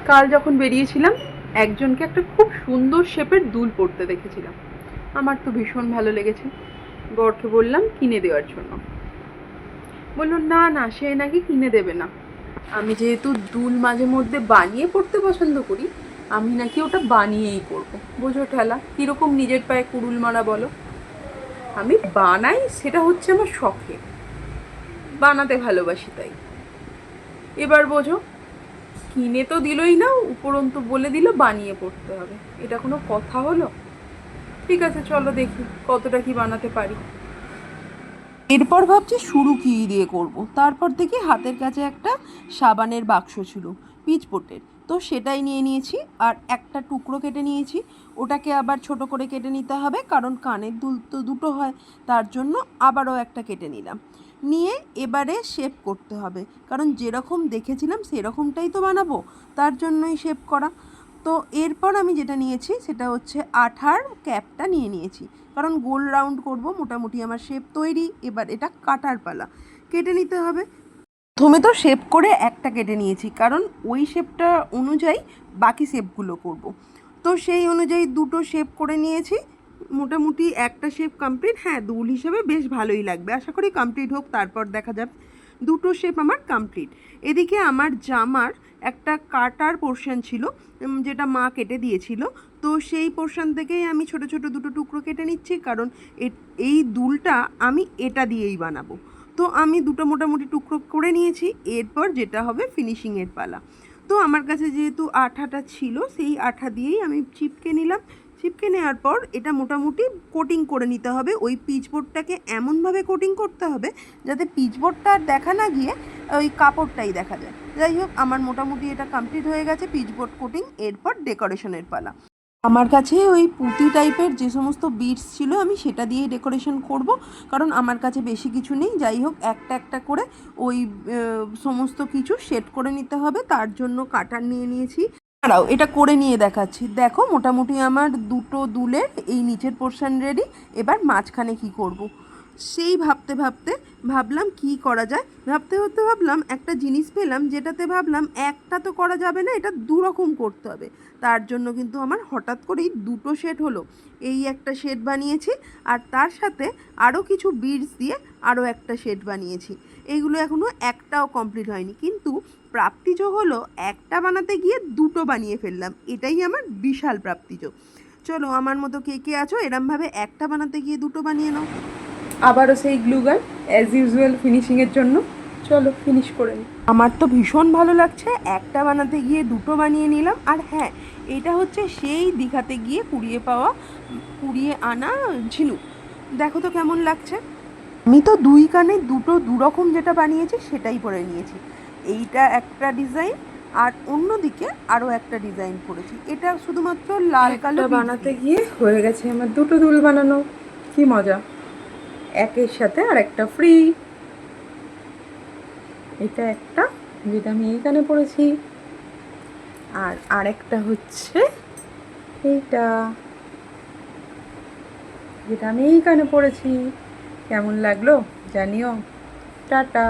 কাল যখন বেরিয়েছিলাম একজনকে একটা খুব সুন্দর শেপের দুল পরতে দেখেছিলাম। আমার তো ভীষণ ভালো লেগেছে। বরকে বললাম কিনে দেওয়ার জন্য। বললো না না, সে নাকি কিনে দেবে না। আমি যেহেতু দুল মাঝে মধ্যে বানিয়ে পড়তে পছন্দ করি, আমি নাকি ওটা বানিয়েই পরবো। বোঝো ঠেলা কিরকম নিজের পায়ে কুড়ুল মারা বলো। আমি বানাই, সেটা হচ্ছে আমার শখে, বানাতে ভালোবাসি তাই। এবার বোঝো, কিনে তো দিলই না, উপরন্তু বলে দিল বানিয়ে পড়তে হবে। এটা কোনো কথা হলো? ঠিক আছে, চলো দেখি কতটা কি বানাতে পারি। এরপর ভাবছি শুরু কী দিয়ে করব। তারপর দেখি হাতের কাছে একটা সাবানের বাক্স ছিল পিচবোর্ডের, তো সেটাই নিয়ে নিয়েছি। আর একটা টুকরো কেটে নিয়েছি, ওটাকে আবার ছোট করে কেটে নিতে হবে, কারণ কানের দুল তো দুটো হয়, তার জন্য আবারও একটা কেটে নিলাম। নিয়ে এবারে শেপ করতে হবে, কারণ যেরকম দেখেছিলাম সেরকমটাই তো বানাবো, তার জন্যই শেপ করা। তো এরপর আমি যেটা নিয়েছি সেটা হচ্ছে আঠার ক্যাপটা নিয়ে নিয়েছি, কারণ গোল রাউন্ড করব। মোটামুটি আমার শেপ তৈরি, এবার এটা কাটার পালা, কেটে নিতে হবে। প্রথমে তো শেপ করে একটা কেটে নিয়েছি, কারণ ওই শেপটা অনুযায়ী বাকি শেপগুলো করব। তো সেই অনুযায়ী দুটো শেপ করে নিয়েছি। মোটামুটি একটা শেপ কমপ্লিট। হ্যাঁ, দুল হিসেবে বেশ ভালোই লাগবে, আশা করি কমপ্লিট হোক, তারপর দেখা যাবে। দুটো শেপ আমার কমপ্লিট। এদিকে আমার জামার একটা কাটার পোর্শন ছিল, যেটা মা কেটে দিয়েছিল। তো সেই পোর্শন থেকেই আমি ছোট ছোট দুটো টুকরো কেটে নিচ্ছি, কারণ এই দুলটা আমি এটা দিয়েই বানাবো। তো আমি দুটো মোটামুটি টুকরো করে নিয়েছি। এরপর যেটা হবে ফিনিশিংয়ের পালা। তো আমার কাছে যেহেতু আঠাটা ছিল, সেই আঠা দিয়েই আমি চিপকে নিলাম। চিপকে নেওয়ার পর এটা মোটামুটি কোটিং করে নিতে হবে। ওই পিচবোর্ডটাকে এমনভাবে কোটিং করতে হবে যাতে পিচবোর্ডটা আর দেখা না গিয়ে ওই কাপড়টাই দেখা যায়। যাই হোক, আমার মোটামুটি এটা কমপ্লিট হয়ে গেছে পিচবোর্ড কোটিং। এরপর ডেকোরেশনের পালা। আমার কাছে ওই পুঁতি টাইপের যে সমস্ত বিটস ছিল, আমি সেটা দিয়েই ডেকোরেশন করব, কারণ আমার কাছে বেশি কিছু নেই। যাই হোক, একটা একটা করে ওই সমস্ত কিছু সেট করে নিতে হবে, তার জন্য কাটার নিয়ে নিয়েছি। দাঁড়াও, এটা করে নিয়ে দেখাচ্ছি। দেখো, মোটামুটি আমার দুটো দুলের এই নিচের পোর্শন রেডি। এবার মাঝখানে কি করব, সেই ভাবতে ভাবতে ভাবলাম কি করা যায়। ভাবতে ভাবতে ভাবলাম একটা জিনিস পেলাম, যেটাতে ভাবলাম একটা তো করা যাবে না, এটা দুরকম করতে হবে। তার জন্য কিন্তু আমার হঠাৎ করেই দুটো শেড হলো। এই একটা শেড বানিয়েছি, আর তার সাথে আরও কিছু বিডস দিয়ে আরও একটা শেড বানিয়েছি। এইগুলো এখনও একটাও কমপ্লিট হয়নি, কিন্তু প্রাপ্তিযোগ হলো একটা বানাতে গিয়ে দুটো বানিয়ে ফেললাম। এটাই আমার বিশাল প্রাপ্তিযোগ। চলো, আমার মতো কে কে আছো এরমভাবে একটা বানাতে গিয়ে দুটো বানিয়ে নাও। আবারও সেই গ্লুগান অ্যাজ ইউজুয়াল ফিনিশিংয়ের জন্য। চলো ফিনিশ করে নিই। আমার তো ভীষণ ভালো লাগছে, একটা বানাতে গিয়ে দুটো বানিয়ে নিলাম। আর হ্যাঁ, এটা হচ্ছে সেই দীঘাতে গিয়ে কুড়িয়ে আনা ঝিনুক। দেখো তো কেমন লাগছে। আমি তো দুই কানে দুটো দুরকম যেটা বানিয়েছি সেটাই পরে নিয়েছি। এইটা একটা ডিজাইন, আর অন্যদিকে আরও একটা ডিজাইন করেছি। এটা শুধুমাত্র লাল কালো বানাতে গিয়ে হয়ে গেছে আমার দুটো দুল বানানো। কি মজা, একের সাথে আর একটা ফ্রি। এটা একটা, যেটা আমি এইখানে পরেছি, আর আরেকটা হচ্ছে এইটা, যেটা আমি এইখানে পরেছি। কেমন লাগলো জানিও। টাটা।